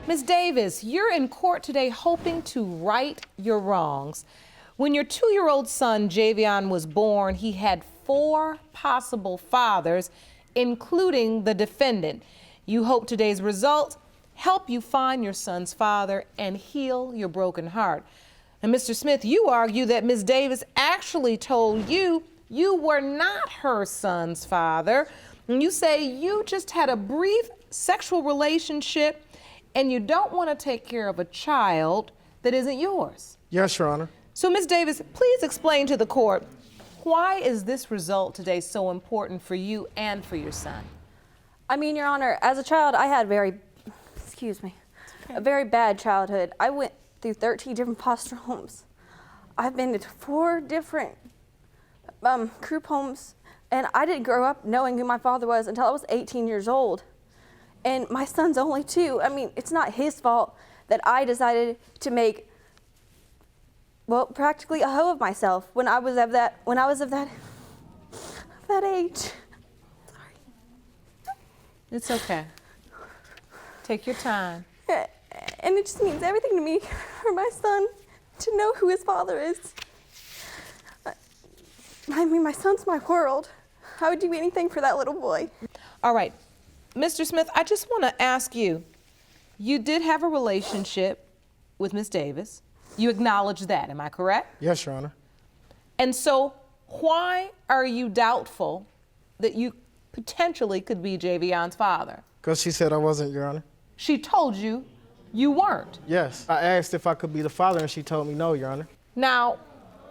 Ms. Davis, you're in court today hoping to right your wrongs. When your 2-year-old son, Javion, was born, he had 4 possible fathers, including the defendant. You hope today's results help you find your son's father and heal your broken heart. And Mr. Smith, you argue that Ms. Davis actually told you you were not her son's father. And you say you just had a brief sexual relationship and you don't want to take care of a child that isn't yours. Yes, Your Honor. So, Ms. Davis, please explain to the court, why is this result today so important for you and for your son? I mean, Your Honor, as a child, I had a very bad childhood. I went through 13 different foster homes. I've been to 4 different group homes, and I didn't grow up knowing who my father was until I was 18 years old. And my son's only 2. I mean, it's not his fault that I decided to make, well, practically a hoe of myself when I was of that age. Sorry. It's okay. Take your time. And it just means everything to me for my son to know who his father is. I mean, my son's my world. I would do anything for that little boy. All right. Mr. Smith, I just want to ask you, you did have a relationship with Ms. Davis. You acknowledge that, am I correct? Yes, Your Honor. And so why are you doubtful that you potentially could be Javion's father? Because she said I wasn't, Your Honor. She told you you weren't. Yes. I asked if I could be the father, and she told me no, Your Honor. Now,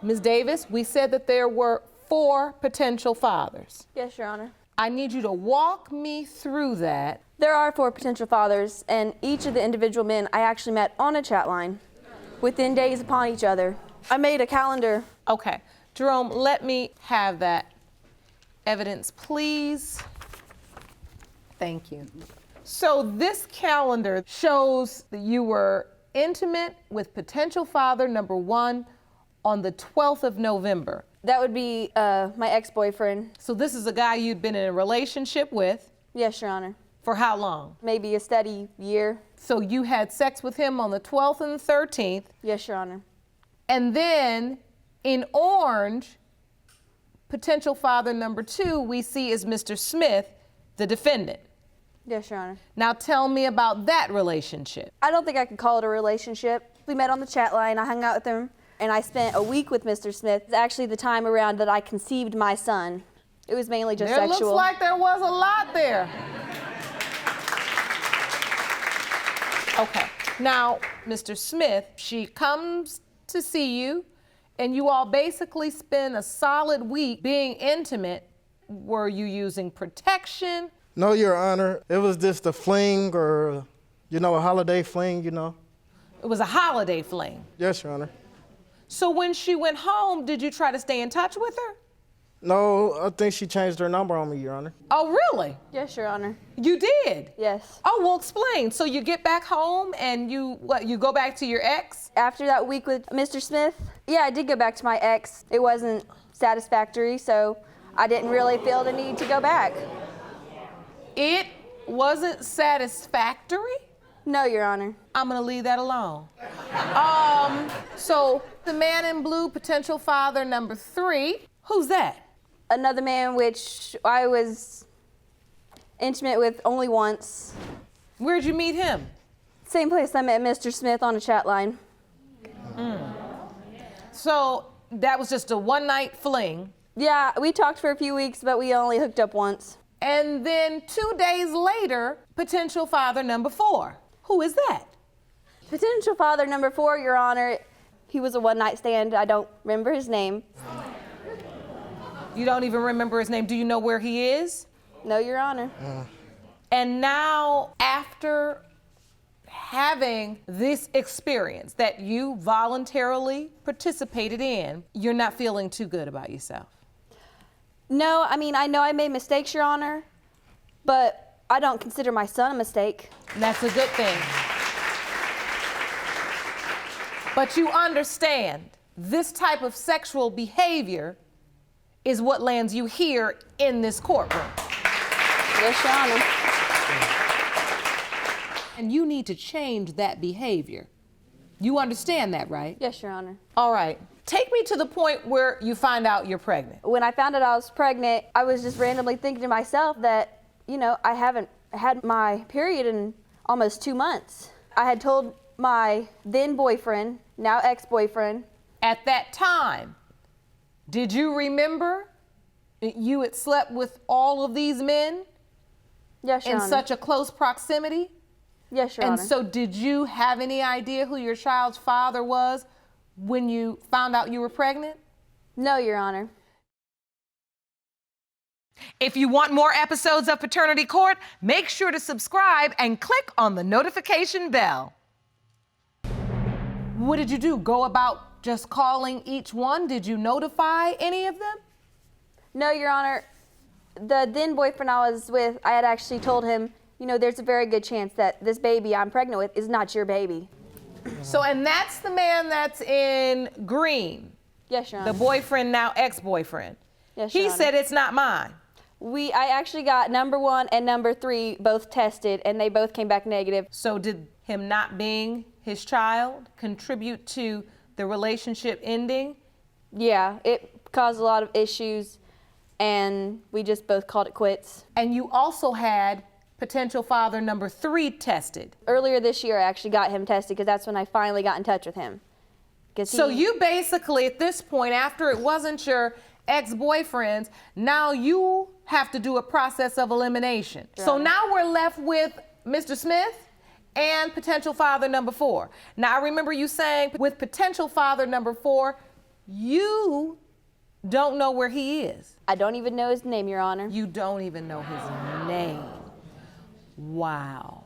Ms. Davis, we said that there were 4 potential fathers. Yes, Your Honor. I need you to walk me through that. There are 4 potential fathers, and each of the individual men I actually met on a chat line within days upon each other. I made a calendar. Okay. Jerome, let me have that evidence, please. Thank you. So this calendar shows that you were intimate with potential father number 1 on the 12th of November. That would be my ex-boyfriend. So this is a guy you'd been in a relationship with? Yes, Your Honor. For how long? Maybe a steady year. So you had sex with him on the 12th and the 13th. Yes, Your Honor. And then in orange, potential father number 2 we see is Mr. Smith, the defendant. Yes, Your Honor. Now tell me about that relationship. I don't think I could call it a relationship. We met on the chat line. I hung out with him, and I spent a week with Mr. Smith. It's actually the time around that I conceived my son. It was mainly just sexual. It looks like there was a lot there. Okay. Now, Mr. Smith, she comes to see you, and you all basically spend a solid week being intimate. Were you using protection? No, Your Honor. It was just a fling or, a holiday fling, It was a holiday fling. Yes, Your Honor. So when she went home, did you try to stay in touch with her? No, I think she changed her number on me, Your Honor. Oh, really? Yes, Your Honor. You did? Yes. Oh, well, explain. So you get back home and you go back to your ex? After that week with Mr. Smith, yeah, I did go back to my ex. It wasn't satisfactory, so I didn't really feel the need to go back. It wasn't satisfactory? No, Your Honor. I'm gonna leave that alone. So the man in blue, potential father number 3, who's that? Another man which I was intimate with only once. Where'd you meet him? Same place I met Mr. Smith on a chat line. So that was just a one-night fling. Yeah, we talked for a few weeks, but we only hooked up once. And then 2 days later, potential father number 4. Who is that? Potential father number 4, Your Honor, he was a one-night stand. I don't remember his name. You don't even remember his name. Do you know where he is? No, Your Honor. And now, after having this experience that you voluntarily participated in, you're not feeling too good about yourself. No, I mean, I know I made mistakes, Your Honor, but I don't consider my son a mistake. And that's a good thing. But you understand, this type of sexual behavior is what lands you here in this courtroom. Yes, Your Honor. And you need to change that behavior. You understand that, right? Yes, Your Honor. All right. Take me to the point where you find out you're pregnant. When I found out I was pregnant, I was just randomly thinking to myself that, you know, I haven't had my period in almost 2 months. I had told my then boyfriend, now ex-boyfriend. At that time, did you remember you had slept with all of these men Yes, Your in Honor. such a close proximity? Yes, Your And Honor. so did you have any idea who your child's father was when you found out you were pregnant? No, Your Honor. If you want more episodes of Paternity Court, make sure to subscribe and click on the notification bell. What did you do? Go about just calling each one? Did you notify any of them? No, Your Honor. The then boyfriend I was with, I had actually told him, you know, there's a very good chance that this baby I'm pregnant with is not your baby. So, and that's the man that's in green, Yes, Your the Honor. boyfriend, now ex-boyfriend. Yes, He Your Honor. said it's not mine. I actually got number 1 and number 3 both tested, and they both came back negative. So did him not being his child contribute to the relationship ending? Yeah, it caused a lot of issues, and we just both called it quits. And you also had potential father number 3 tested. Earlier this year, I actually got him tested because that's when I finally got in touch with him. So you basically, at this point, after it wasn't your ex-boyfriends, now you have to do a process of elimination. Right. So now we're left with Mr. Smith and potential father number 4. Now I remember you saying with potential father number 4, you don't know where he is. I don't even know his name, Your Honor. You don't even know his name. Wow.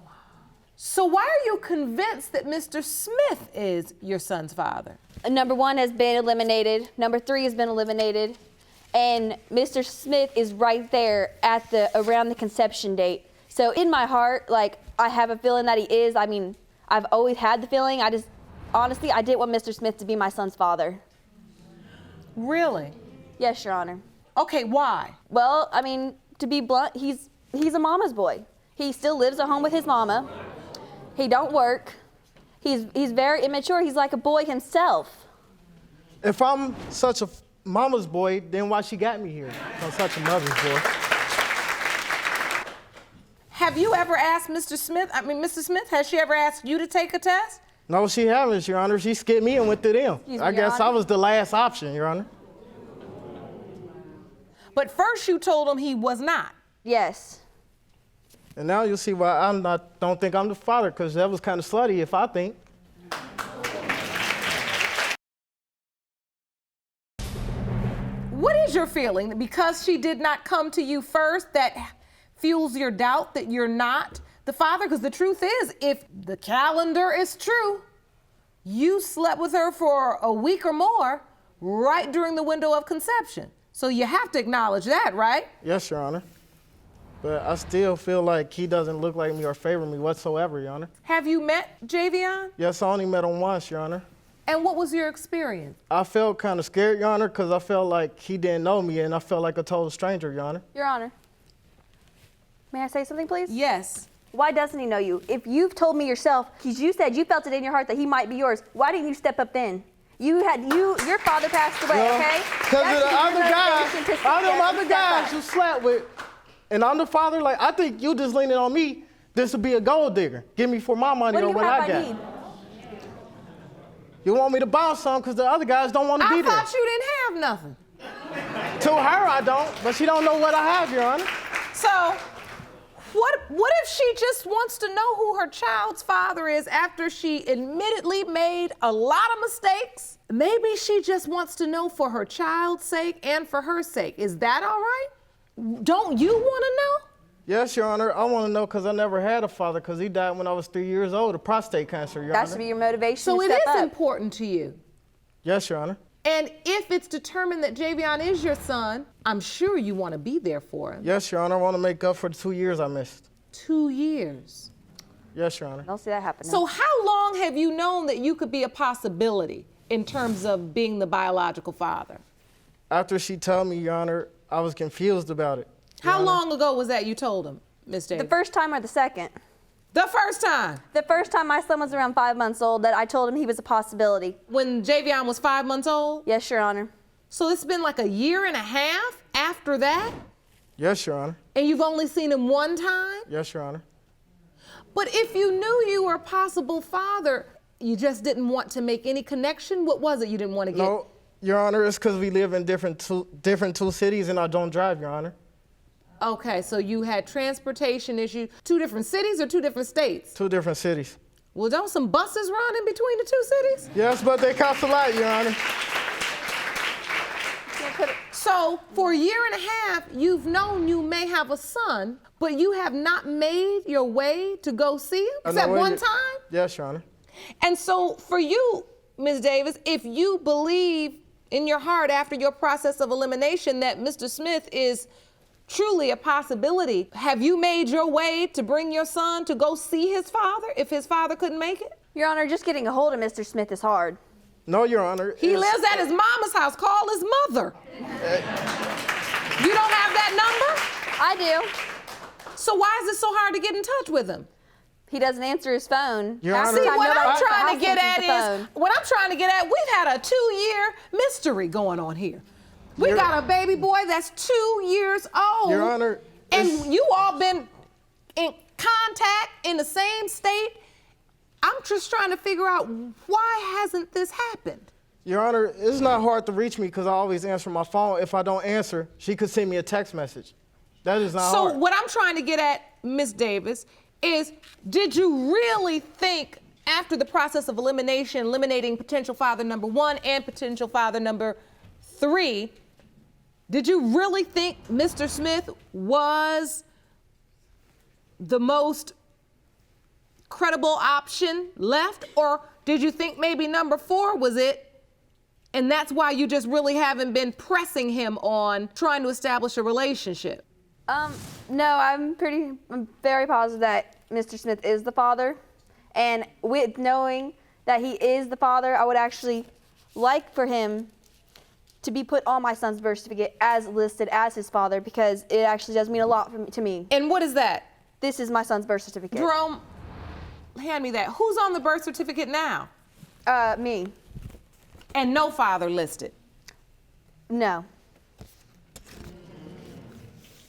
So why are you convinced that Mr. Smith is your son's father? Number 1 has been eliminated. Number 3 has been eliminated. And Mr. Smith is right there at around the conception date. So in my heart, like, I have a feeling that he is. I mean, I've always had the feeling. Honestly, I didn't want Mr. Smith to be my son's father. Really? Yes, Your Honor. Okay, why? Well, I mean, to be blunt, he's a mama's boy. He still lives at home with his mama. He don't work. He's very immature. He's like a boy himself. If I'm such a mama's boy, then why she got me here? I'm such a mother's boy. Have you ever asked Mr. Smith, has she ever asked you to take a test? No, she haven't, Your Honor. She skipped me and went to them. Excuse me, I Your guess I Honor? was the last option, Your Honor. But first you told him he was not. Yes. And now you'll see why don't think I'm the father, because that was kind of slutty if I think. What is your feeling that because she did not come to you first, that fuels your doubt that you're not the father? Because the truth is, if the calendar is true, you slept with her for a week or more right during the window of conception. So you have to acknowledge that, right? Yes, Your Honor. But I still feel like he doesn't look like me or favor me whatsoever, Your Honor. Have you met Javion? Yes, I only met him once, Your Honor. And what was your experience? I felt kind of scared, Your Honor, because I felt like he didn't know me, and I felt like a total stranger, Your Honor. Your Honor. May I say something, please? Yes. Why doesn't he know you? If you've told me yourself, because you said you felt it in your heart that he might be yours, why didn't you step up then? Your father passed away, okay? Because of the That's other your guys, motivation to all them step other up. guys you slept with, and I'm the father, like, I think you just leaning on me, this would be a gold digger. Give me for my money What do or you what have I got. need? You want me to bounce some because the other guys don't want to be I there. thought you didn't have nothing. To her, I don't, but she don't know what I have, Your Honor. So, what if she just wants to know who her child's father is after she admittedly made a lot of mistakes? Maybe she just wants to know for her child's sake and for her sake. Is that all right? Don't you want to know? Yes, Your Honor. I want to know because I never had a father because he died when I was 3 years old of prostate cancer, Your That Honor. should be your motivation So to it step is up. important to you. Yes, Your Honor. And if it's determined that Javion is your son, I'm sure you want to be there for him. Yes, Your Honor. I want to make up for the 2 years I missed. 2 years. Yes, Your Honor. Don't see that happening. So how long have you known that you could be a possibility in terms of being the biological father? After she told me, Your Honor, I was confused about it. Your How Honor. long ago was that you told him, Miss Davis? the first time or the second? The first time? The first time my son was around 5 months old that I told him he was a possibility. When Javion was 5 months old? Yes, Your Honor. So it's been like a year and a half after that? Yes, Your Honor. And you've only seen him one time? Yes, Your Honor. But if you knew you were a possible father, you just didn't want to make any connection? What was it you didn't want to get? No, Your Honor, it's because we live in different two cities and I don't drive, Your Honor. Okay, so you had transportation issues. 2 different cities or 2 different states? 2 different cities. Well, don't some buses run in between the 2 cities? Yes, but they cost a lot, Your Honor. So for a year and a half, you've known you may have a son, but you have not made your way to go see him? Except one time? Yes, Your Honor. And so for you, Ms. Davis, if you believe in your heart after your process of elimination that Mr. Smith is truly a possibility, have you made your way to bring your son to go see his father if his father couldn't make it? Your Honor, just getting a hold of Mr. Smith is hard. No, Your Honor. He lives at his mama's house. Call his mother. You don't have that number? I do. So why is it so hard to get in touch with him? He doesn't answer his phone. Your Half Honor, the See, time, what nobody I'm at the trying house to get answers the at phone. what I'm trying to get at, we've had a 2-year mystery going on here. We got a baby boy that's 2 years old. Your Honor, and you all been in contact in the same state. I'm just trying to figure out why hasn't this happened? Your Honor, it's not hard to reach me because I always answer my phone. If I don't answer, she could send me a text message. That is not hard. So what I'm trying to get at, Ms. Davis, is did you really think after the process of elimination, eliminating potential father number 1 and potential father number 3, did you really think Mr. Smith was the most credible option left? Or did you think maybe number 4 was it? And that's why you just really haven't been pressing him on trying to establish a relationship? No, I'm very positive that Mr. Smith is the father. And with knowing that he is the father, I would actually like for him to be put on my son's birth certificate as listed as his father, because it actually does mean a lot to me. And what is that? This is my son's birth certificate. Jerome, hand me that. Who's on the birth certificate now? Me. And no father listed? No.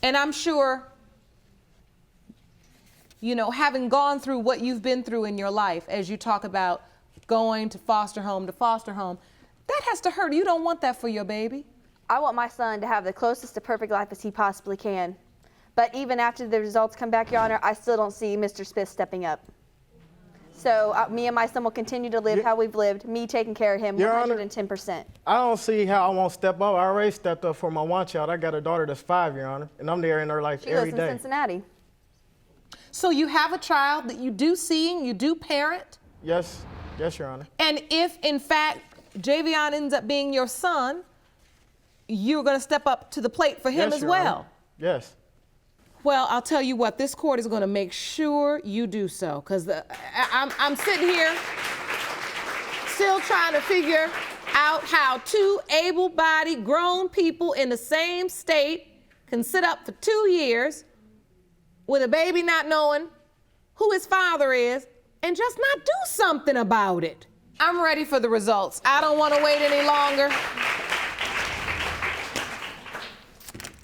And I'm sure, you know, having gone through what you've been through in your life, as you talk about going to foster home, that has to hurt. You don't want that for your baby. I want my son to have the closest to perfect life as he possibly can. But even after the results come back, Your Honor, I still don't see Mr. Smith stepping up. So me and my son will continue to live how we've lived, me taking care of him 110%. I don't see how I won't step up. I already stepped up for my one child. I got a daughter that's 5, Your Honor, and I'm there in her life She every lives day. in Cincinnati. So you have a child that you do see, you do parent? Yes, yes, Your Honor. And if, in fact, Javion ends up being your son, you're going to step up to the plate for him Yes, as Your well? Honor. Yes. Well, I'll tell you what, this court is going to make sure you do so, because I'm sitting here still trying to figure out how 2 able-bodied grown people in the same state can sit up for 2 years with a baby not knowing who his father is and just not do something about it. I'm ready for the results. I don't want to wait any longer.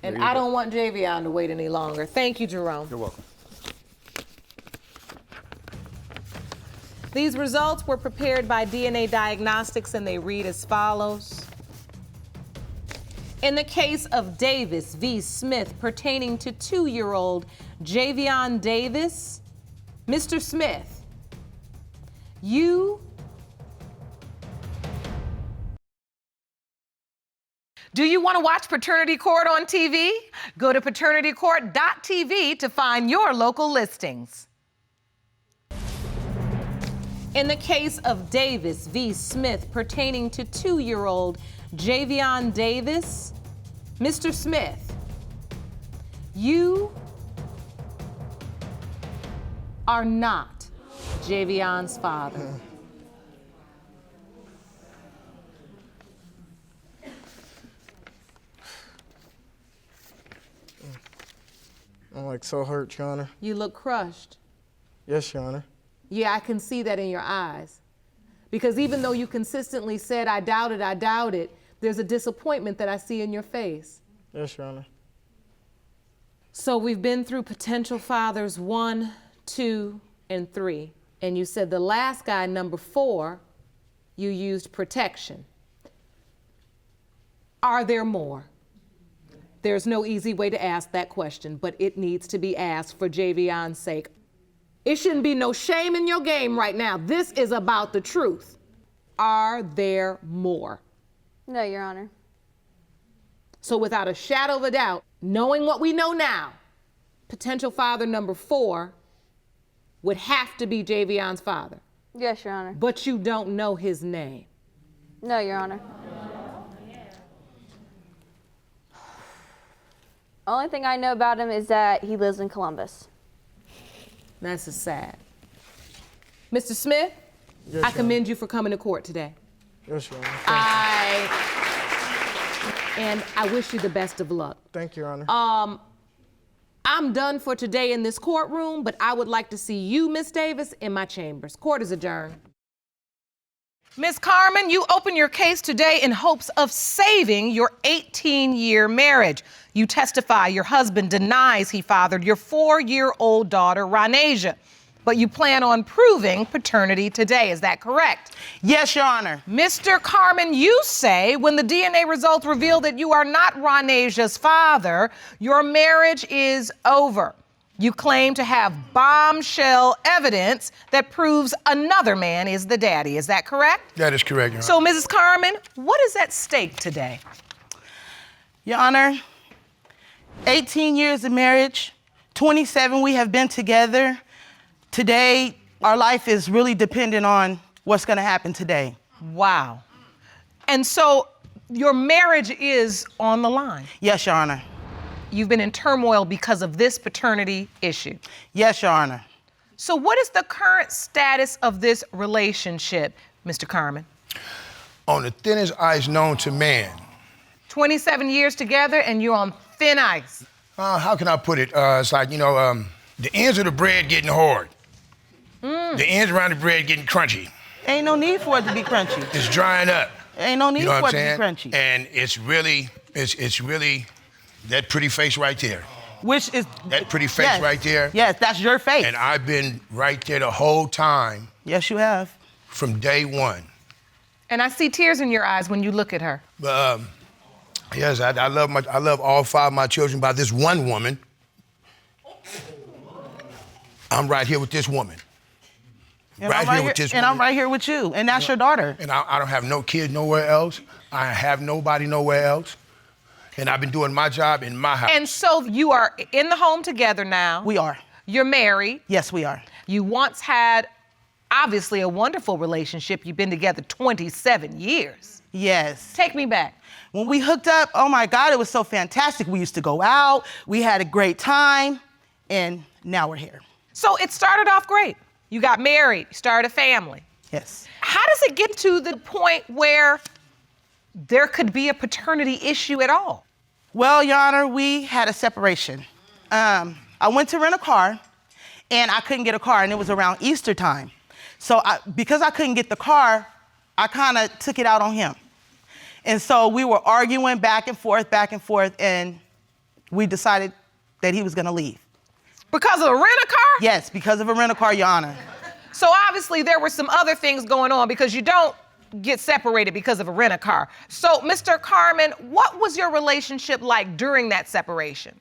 And I don't want Javion to wait any longer. Thank you, Jerome. You're welcome. These results were prepared by DNA Diagnostics, and they read as follows. In the case of Davis v. Smith pertaining to 2-year-old Javion Davis, Mr. Smith, you Do you want to watch Paternity Court on TV? Go to paternitycourt.tv to find your local listings. In the case of Davis v. Smith pertaining to 2-year-old Javion Davis, Mr. Smith, you are not Javion's father. I'm like so hurt, Your Honor. You look crushed. Yes, Your Honor. Yeah, I can see that in your eyes. Because even though you consistently said, I doubt it, there's a disappointment that I see in your face. Yes, Your Honor. So we've been through potential fathers 1, 2, and 3. And you said the last guy, number 4, you used protection. Are there more? There's no easy way to ask that question, but it needs to be asked for Javion's sake. It shouldn't be no shame in your game right now. This is about the truth. Are there more? No, Your Honor. So without a shadow of a doubt, knowing what we know now, potential father number 4 would have to be Javion's father. Yes, Your Honor. But you don't know his name. No, Your Honor. Only thing I know about him is that he lives in Columbus. That's just sad. Mr. Smith, Yes, I commend you for coming to court today. Yes, Your Honor. And I wish you the best of luck. Thank you, Your Honor. I'm done for today in this courtroom, but I would like to see you, Miss Davis, in my chambers. Court is adjourned. Miss Carmen, you open your case today in hopes of saving your 18-year marriage. You testify your husband denies he fathered your 4-year-old daughter, Ronasia, but you plan on proving paternity today. Is that correct? Yes, Your Honor. Mr. Carmen, you say when the DNA results reveal that you are not Ronasia's father, your marriage is over. You claim to have bombshell evidence that proves another man is the daddy. Is that correct? That is correct, Your Honor. So, Mrs. Carmen, what is at stake today? Your Honor, 18 years of marriage, 27 we have been together. Today, our life is really dependent on what's gonna happen today. Wow. And so your marriage is on the line. Yes, Your Honor. You've been in turmoil because of this paternity issue. Yes, Your Honor. So what is the current status of this relationship, Mr. Carmen? On the thinnest ice known to man. 27 years together and you're on thin ice. How can I put it? It's like, the ends of the bread getting hard. The ends around the bread getting crunchy. Ain't no need for it to be crunchy. It's drying up. Ain't no need You know for what it I'm to be saying? crunchy. And it's really that pretty face right there. Which is... That pretty face yes, right there. Yes, that's your face. And I've been right there the whole time. Yes, you have. From day one. And I see tears in your eyes when you look at her. But, yes, I love all 5 of my children by this one woman. I'm right here with this woman. And right here with this and woman. I'm right here with you, and that's your daughter. And I don't have no kid nowhere else. I have nobody nowhere else. And I've been doing my job in my house. And so you are in the home together now. We are. You're married. Yes, we are. You once had, obviously, a wonderful relationship. You've been together 27 years. Yes. Take me back. When we hooked up, oh my God, it was so fantastic. We used to go out, we had a great time, and now we're here. So it started off great. You got married, you started a family. Yes. How does it get to the point where there could be a paternity issue at all? Well, Your Honor, we had a separation. I went to rent a car, and I couldn't get a car, and it was around Easter time. So because I couldn't get the car, I kind of took it out on him. And so we were arguing back and forth, and we decided that he was gonna leave. Because of a rent-a-car? Yes, because of a rent-a-car, Your Honor. So obviously there were some other things going on because you don't get separated because of a rent-a-car. So, Mr. Carmen, what was your relationship like during that separation?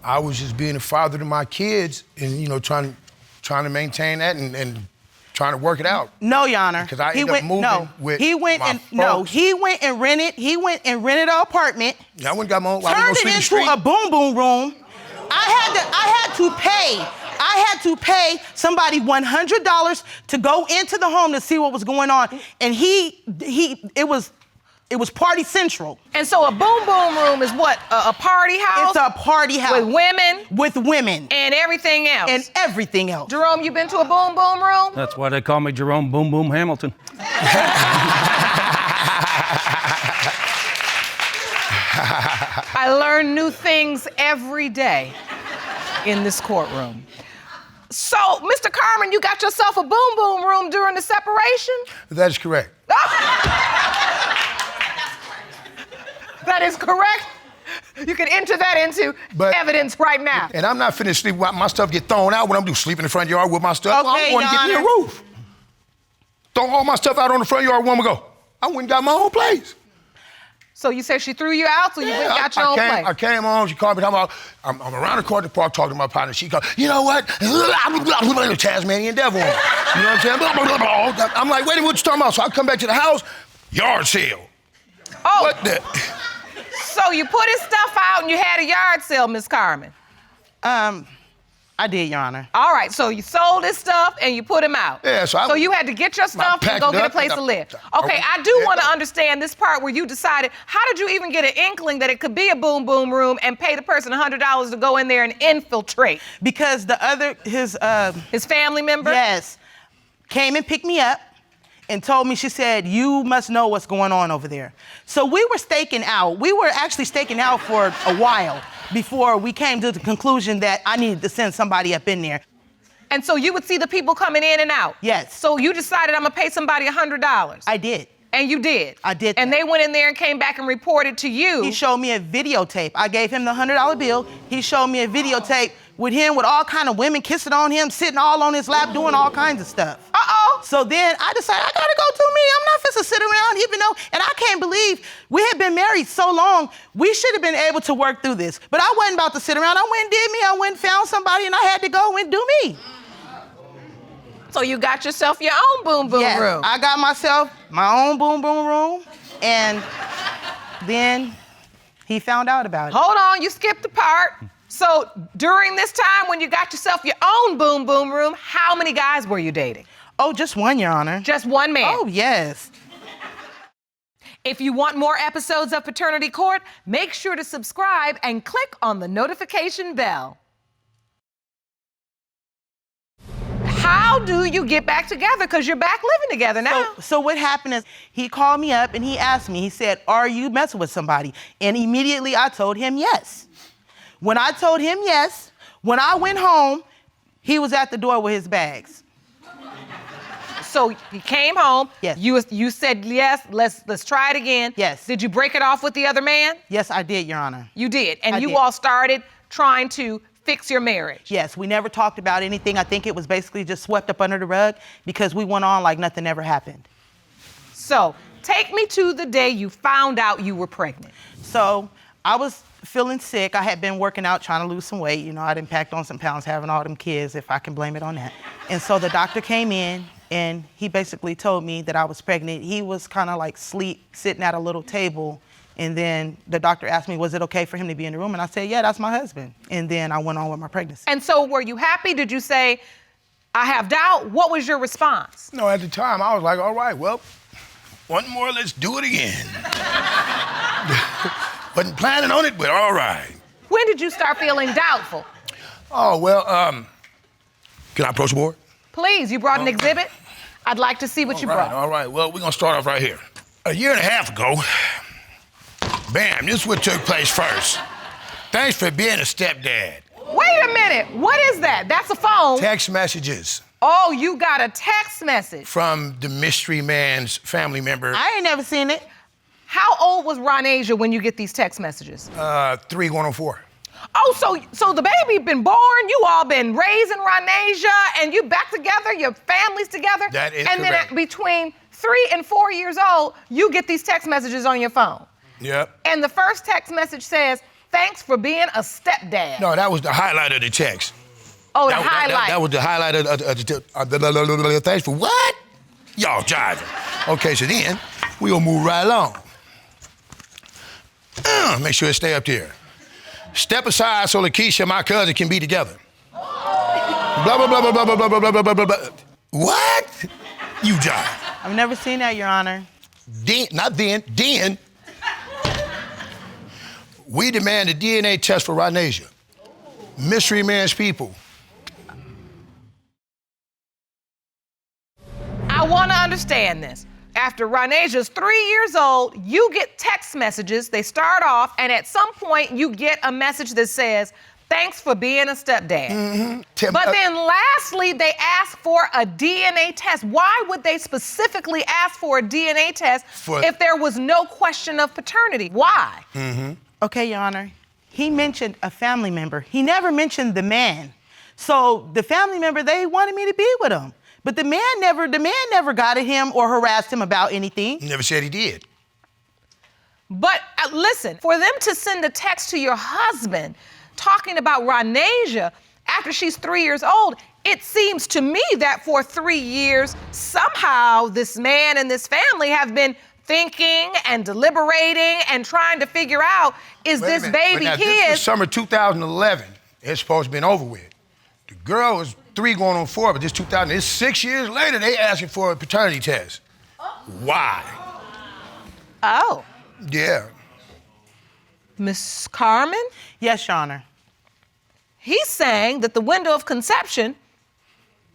I was just being a father to my kids and, trying to maintain that and trying to work it out. No, Your Honor. Because I ended up moving with he went my and folks. no, he went and rented an apartment. Yeah, I went and got my own. Turned it into a boom boom room. I had to pay somebody $100 to go into the home to see what was going on, and it was party central. And so a boom boom room is what, a party house? It's a party house. With women? With women. And everything else? And everything else. Jerome, you been to a boom boom room? That's why they call me Jerome Boom Boom Hamilton. I learn new things every day in this courtroom. So, Mr. Mr. Carmen, you got yourself a boom boom room during the separation? That is correct. That is correct. You can enter that into evidence right now. And I'm not finna sleep. My stuff get thrown out when I'm sleep in the front yard with my stuff. Okay, I'm going to get me a roof. Throw all my stuff out on the front yard one go. I went and got my own place. So you said she threw you out, so you went and got your own place. I came home, she called me, talking about, I'm around the corner of the park talking to my partner. She goes, you know what? Tasmanian devil. You know what I'm saying? I'm like, wait a minute, what you talking about? So I come back to the house, yard sale. Oh. What the? So you put his stuff out and you had a yard sale, Miss Carmen? I did, Your Honor. All right, so you sold his stuff and you put him out. Yeah, so you had to get your stuff and go get a place to live. Okay, I do want to understand this part where you decided, how did you even get an inkling that it could be a boom boom room and pay the person $100 to go in there and infiltrate? Because his family member? Yes, came and picked me up and told me, she said, you must know what's going on over there. So we were staking out. We were actually staking out for a while before we came to the conclusion that I needed to send somebody up in there. And so you would see the people coming in and out? Yes. So you decided, I'm gonna pay somebody $100? I did. And you did? I did. And they went in there and came back and reported to you. He showed me a videotape. I gave him the $100 bill. He showed me a videotape with him with all kind of women kissing on him, sitting all on his lap, doing all kinds of stuff. Uh-oh. So then I decided, I gotta go do me. I'm not supposed to sit around, even though, and I can't believe we had been married so long, we should have been able to work through this. But I wasn't about to sit around. I went and did me. I went and found somebody and I had to go and do me. So you got yourself your own boom boom room. I got myself my own boom boom room, and then he found out about it. Hold on, you skipped the part. So during this time when you got yourself your own boom boom room, how many guys were you dating? Oh, just one, Your Honor. Just one man? Oh, yes. If you want more episodes of Paternity Court, make sure to subscribe and click on the notification bell. How do you get back together? Because you're back living together now. So what happened is he called me up and he asked me, he said, are you messing with somebody? And immediately I told him yes. When I told him yes, when I went home, he was at the door with his bags. So he came home. Yes. You said yes. Let's try it again. Yes. Did you break it off with the other man? Yes, I did, Your Honor. You did, and I you did. all started trying to fix your marriage. Yes, we never talked about anything. I think it was basically just swept up under the rug because we went on like nothing ever happened. So take me to the day you found out you were pregnant. So I was feeling sick. I had been working out, trying to lose some weight. You know, I'd packed on some pounds having all them kids, if I can blame it on that. And so the doctor came in and he basically told me that I was pregnant. He was kind of like sitting at a little table. And then the doctor asked me, was it okay for him to be in the room? And I said, yeah, that's my husband. And then I went on with my pregnancy. And so were you happy? Did you say, I have doubt? What was your response? No, at the time, I was like, all right, well, one more, let's do it again. Wasn't planning on it, but all right. When did you start feeling doubtful? Oh, well, can I approach the board? Please, you brought an exhibit. I'd like to see what you brought. All right, well, we're gonna start off right here. A year and a half ago, bam, this is what took place first. Thanks for being a stepdad. Wait a minute, what is that? That's a phone. Text messages. Oh, you got a text message. From the mystery man's family member. I ain't never seen it. How old was Ronasia when you get these text messages? 3 going on 4. Oh, so the baby been born, you all been raising Ronasia, and you back together, your family's together? That is and correct. Then between 3 and 4 years old, you get these text messages on your phone. Yep. And the first text message says, thanks for being a stepdad. No, that was the highlight of the text. Oh, the highlight. That was the highlight of the thanks for what? Y'all jiving. Okay, so then we gonna move right along. Make sure it stay up there. Step aside so Lakeisha and my cousin can be together. Blah, blah, blah, blah, blah, blah, blah, blah, blah, blah, blah. What? You jive. I've never seen that, Your Honor. Then, we demand a DNA test for Ronasia. Mystery man's people. I want to understand this. After Ronasia's 3 years old, you get text messages. They start off, and at some point, you get a message that says, Thanks for being a stepdad. Tim, But then lastly, they asked for a DNA test. Why would they specifically ask for a DNA test if there was no question of paternity? Why? Okay, Your Honor. He mentioned a family member. He never mentioned the man. So the family member, they wanted me to be with him. But the man never got at him or harassed him about anything. He never said he did. But listen, for them to send a text to your husband talking about Ronasia after she's 3 years old, it seems to me that for 3 years, somehow this man and this family have been thinking and deliberating and trying to figure out, is this baby This his? was summer 2011. It's supposed to be over with. The girl was 3 going on 4, but this 2000, it's 6 years later, they asking for a paternity test. Why? Oh. Yeah. Miss Carmen? Yes, Your Honor. He's saying that the window of conception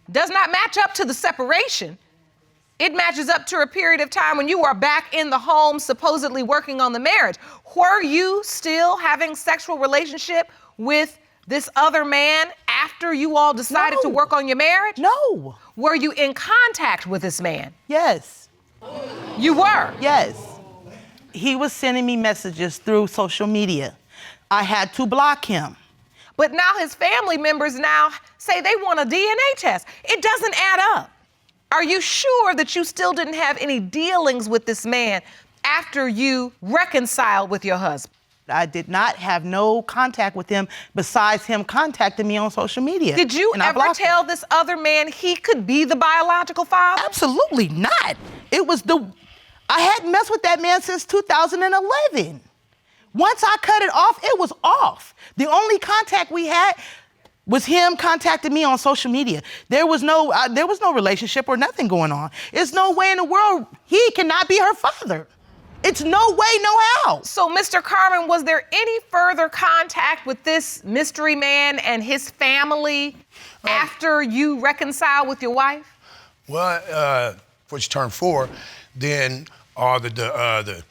does not match up to the separation. It matches up to a period of time when you are back in the home, supposedly working on the marriage. Were you still having sexual relationship with this other man after you all decided to work on your marriage? No. Were you in contact with this man? Yes. You were? Yes. He was sending me messages through social media. I had to block him. But now his family members now say they want a DNA test. It doesn't add up. Are you sure that you still didn't have any dealings with this man after you reconciled with your husband? I did not have no contact with him besides him contacting me on social media. Did you ever tell this other man he could be the biological father? Absolutely not. I hadn't messed with that man since 2011. Once I cut it off, it was off. The only contact we had was him contacting me on social media. There was no relationship or nothing going on. There's no way in the world he cannot be her father. It's no way, no how. So, Mr. Carmen, was there any further contact with this mystery man and his family after you reconciled with your wife? Well, when she turned 4, then all the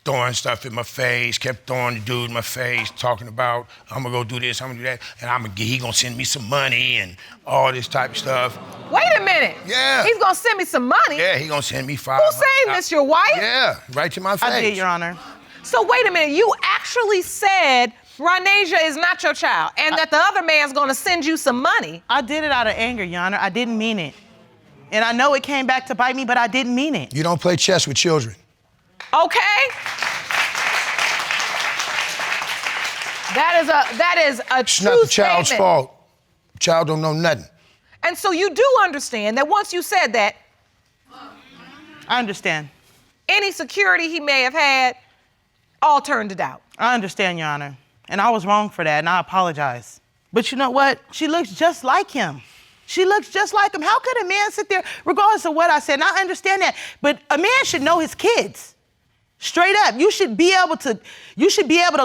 throwing stuff in my face, kept throwing the dude in my face, talking about, I'm gonna go do this, I'm gonna do that, and he gonna send me some money and all this type of stuff. Wait a minute. Yeah. He's gonna send me some money? Yeah, he gonna send me $500. Who's saying this, your wife? Yeah, right to my face. I did, Your Honor. So wait a minute, you actually said Ronasia is not your child and that the other man's gonna send you some money. I did it out of anger, Your Honor. I didn't mean it. And I know it came back to bite me, but I didn't mean it. You don't play chess with children. Okay? That is a It's true not the child's statement. fault. The child don't know nothing. And so you do understand that once you said that, I understand. any security he may have had, all turned to doubt. I understand, Your Honor. And I was wrong for that, and I apologize. But you know what? She looks just like him. She looks just like him. How could a man sit there, regardless of what I said, and I understand that, but a man should know his kids. Straight up, you should be able to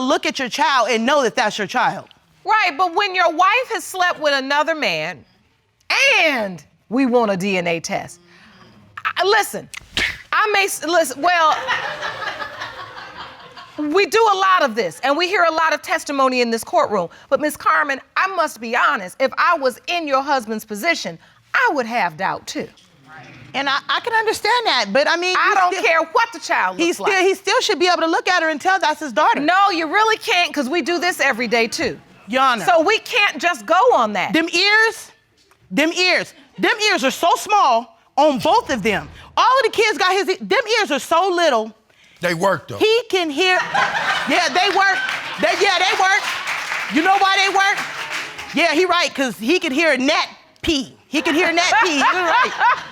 look at your child and know that that's your child. Right, but when your wife has slept with another man and we want a DNA test, listen, we do a lot of this and we hear a lot of testimony in this courtroom, but Ms. Carmen, I must be honest, if I was in your husband's position, I would have doubt too. And I can understand that, but I mean... I don't care what the child looks like. He still should be able to look at her and tell that's his daughter. No, you really can't, because we do this every day too. Your Honor. So we can't just go on that. Them ears are so small on both of them. All of the kids got them ears are so little. They work though. He can hear, yeah, they work. They work. You know why they work? Yeah, he right, because he can hear a gnat pee. He can hear a gnat pee, you're right.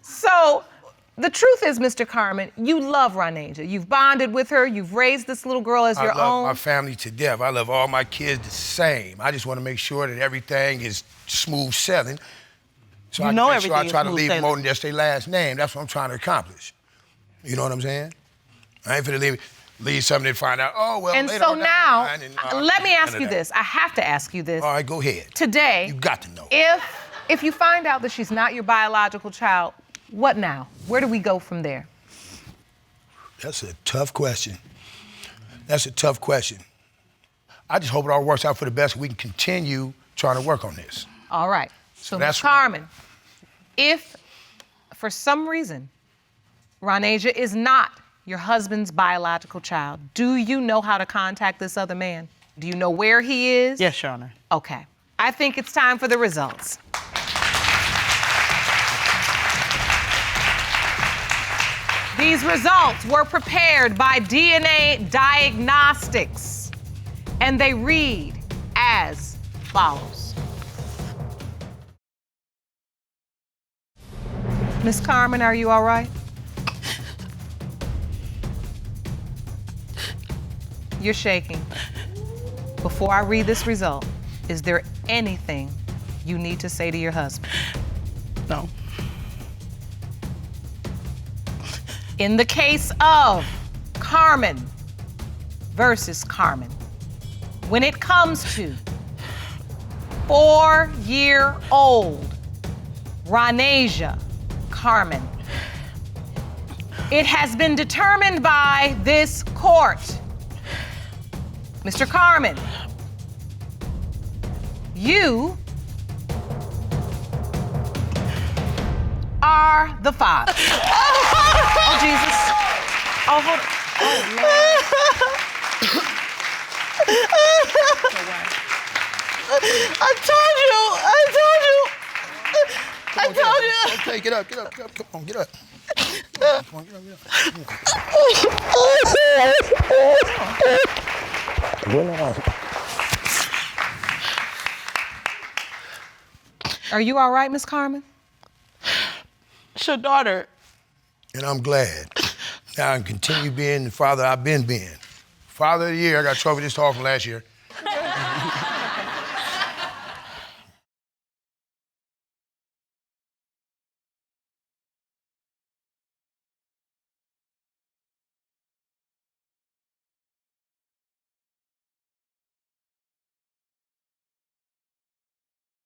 So, the truth is, Mr. Carmen, you love Ronasia. You've bonded with her. You've raised this little girl as your own. I love my family to death. I love all my kids the same. I just want to make sure that everything is smooth sailing. So I try to leave more than just their last name. That's what I'm trying to accomplish. You know what I'm saying? I ain't finna leave something and find out, oh, well, and later so on now, and, let me ask you this. I have to ask you this. All right, go ahead. Today, You got to know. If you find out that she's not your biological child, what now? Where do we go from there? That's a tough question. That's a tough question. I just hope it all works out for the best. We can continue trying to work on this. All right. So, that's Ms. Carmen, if for some reason Ronasia is not your husband's biological child, do you know how to contact this other man? Do you know where he is? Yes, Your Honor. Okay. I think it's time for the results. These results were prepared by DNA Diagnostics, and they read as follows. Miss Carmen, are you all right? You're shaking. Before I read this result, is there anything you need to say to your husband? No. In the case of Carmen versus Carmen, when it comes to 4-year-old Ronasia Carmen, it has been determined by this court. Mr. Carmen, you are the father. Oh, Jesus. Oh, hold on. Oh, Lord. I told you. Okay, get up. Come on, get up. Come on, get up. Are you all right, Miss Carmen? It's your daughter. And I'm glad. Now I can continue being the father I've been being. Father of the Year, I got a trophy this tall from last year.